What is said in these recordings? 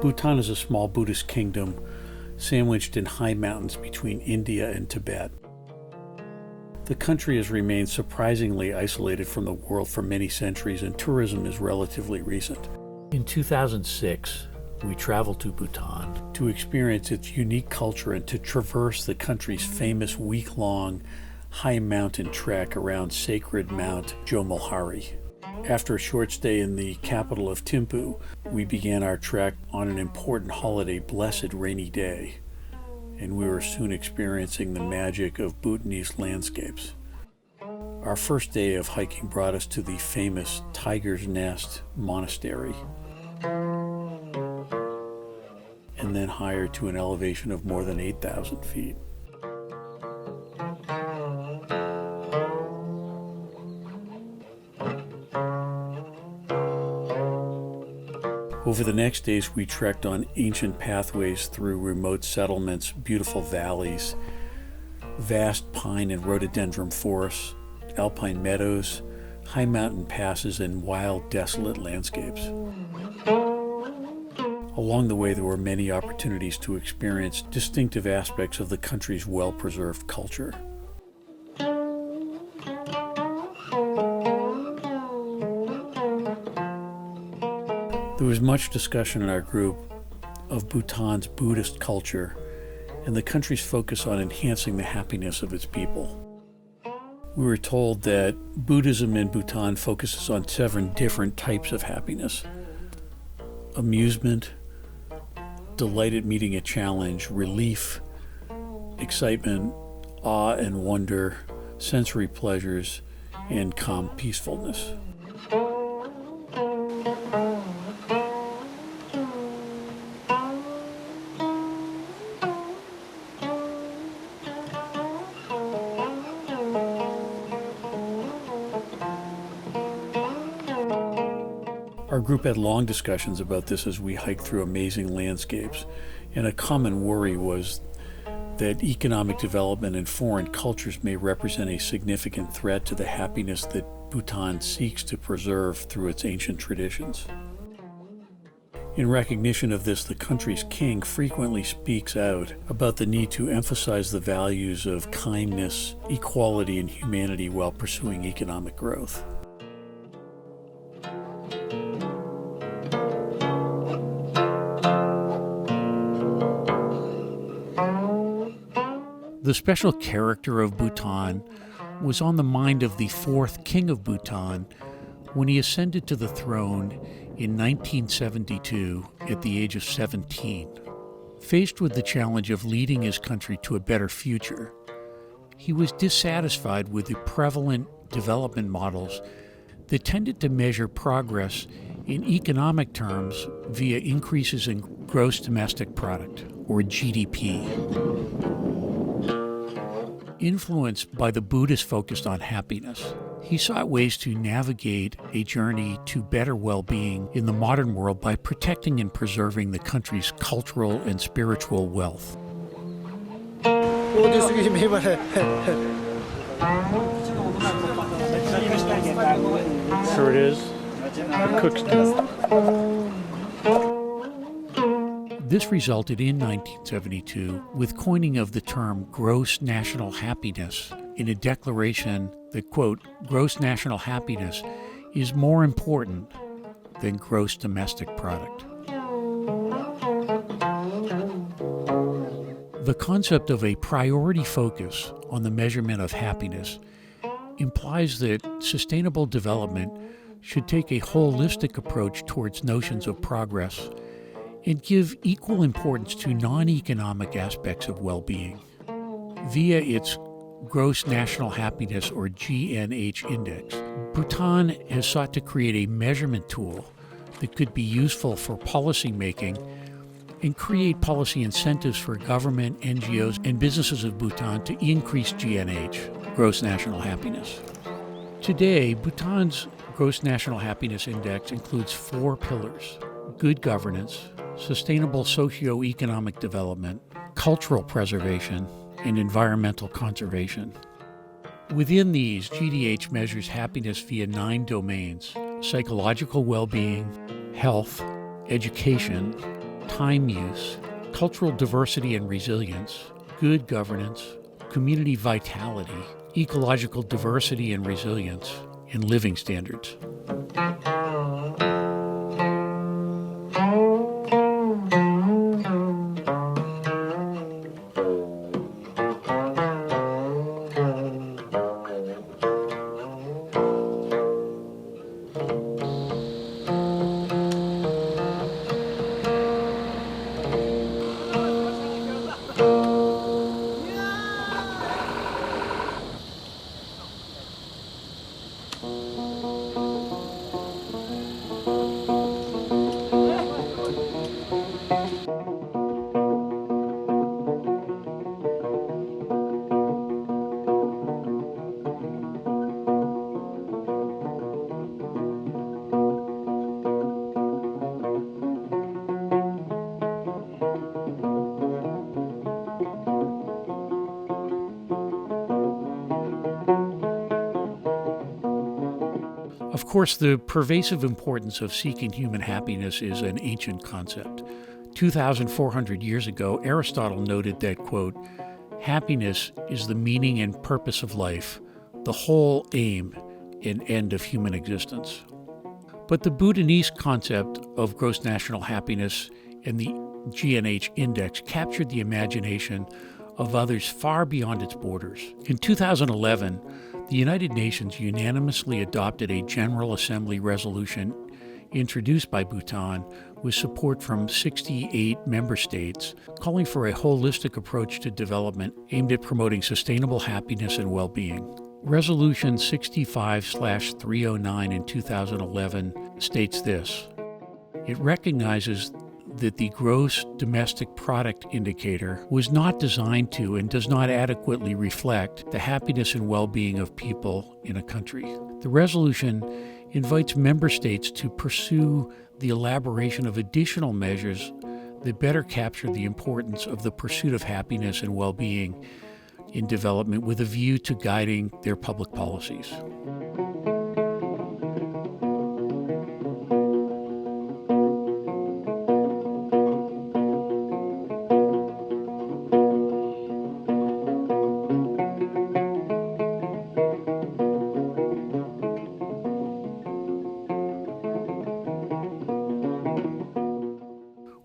Bhutan is a small Buddhist kingdom sandwiched in high mountains between India and Tibet. The country has remained surprisingly isolated from the world for many centuries, and tourism is relatively recent. In 2006, we traveled to Bhutan to experience its unique culture and to traverse the country's famous week-long high mountain trek around sacred Mount Jomolhari. After a short stay in the capital of Thimphu, we began our trek on an important holiday, Blessed Rainy Day, and we were soon experiencing the magic of Bhutanese landscapes. Our first day of hiking brought us to the famous Tiger's Nest Monastery, and then higher to an elevation of more than 8,000 feet. Over the next days, we trekked on ancient pathways through remote settlements, beautiful valleys, vast pine and rhododendron forests, alpine meadows, high mountain passes, and wild, desolate landscapes. Along the way, there were many opportunities to experience distinctive aspects of the country's well-preserved culture. There was much discussion in our group of Bhutan's Buddhist culture and the country's focus on enhancing the happiness of its people. We were told that Buddhism in Bhutan focuses on 7 different types of happiness: amusement, delight at meeting a challenge, relief, excitement, awe and wonder, sensory pleasures, and calm peacefulness. Our group had long discussions about this as we hiked through amazing landscapes, and a common worry was that economic development and foreign cultures may represent a significant threat to the happiness that Bhutan seeks to preserve through its ancient traditions. In recognition of this, the country's king frequently speaks out about the need to emphasize the values of kindness, equality, and humanity while pursuing economic growth. The special character of Bhutan was on the mind of the 4th king of Bhutan when he ascended to the throne in 1972 at the age of 17. Faced with the challenge of leading his country to a better future, he was dissatisfied with the prevalent development models that tended to measure progress in economic terms via increases in gross domestic product, or GDP. Influenced by the Buddhist focus on happiness, he sought ways to navigate a journey to better well-being in the modern world by protecting and preserving the country's cultural and spiritual wealth. Here it is. The cook's dinner. This resulted in 1972 with coining of the term gross national happiness in a declaration that, quote, gross national happiness is more important than gross domestic product. The concept of a priority focus on the measurement of happiness implies that sustainable development should take a holistic approach towards notions of progress and give equal importance to non-economic aspects of well-being. Via its Gross National Happiness, or GNH Index, Bhutan has sought to create a measurement tool that could be useful for policy making and create policy incentives for government, NGOs, and businesses of Bhutan to increase GNH, Gross National Happiness. Today, Bhutan's Gross National Happiness Index includes 4 pillars: good governance, sustainable socio-economic development, cultural preservation, and environmental conservation. Within these, GDH measures happiness via 9 domains: psychological well-being, health, education, time use, cultural diversity and resilience, good governance, community vitality, ecological diversity and resilience, and living standards. Of course, the pervasive importance of seeking human happiness is an ancient concept. 2,400 years ago, Aristotle noted that, quote, happiness is the meaning and purpose of life, the whole aim and end of human existence. But the Bhutanese concept of gross national happiness and the G&H index captured the imagination of others far beyond its borders. In 2011, the United Nations unanimously adopted a General Assembly resolution introduced by Bhutan with support from 68 member states, calling for a holistic approach to development aimed at promoting sustainable happiness and well-being. Resolution 65/309 in 2011 states this: it recognizes that the gross domestic product indicator was not designed to and does not adequately reflect the happiness and well-being of people in a country. The resolution invites member states to pursue the elaboration of additional measures that better capture the importance of the pursuit of happiness and well-being in development with a view to guiding their public policies.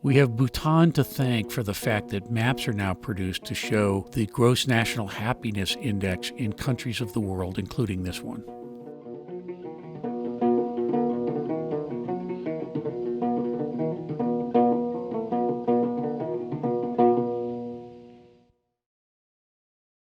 We have Bhutan to thank for the fact that maps are now produced to show the Gross National Happiness Index in countries of the world, including this one.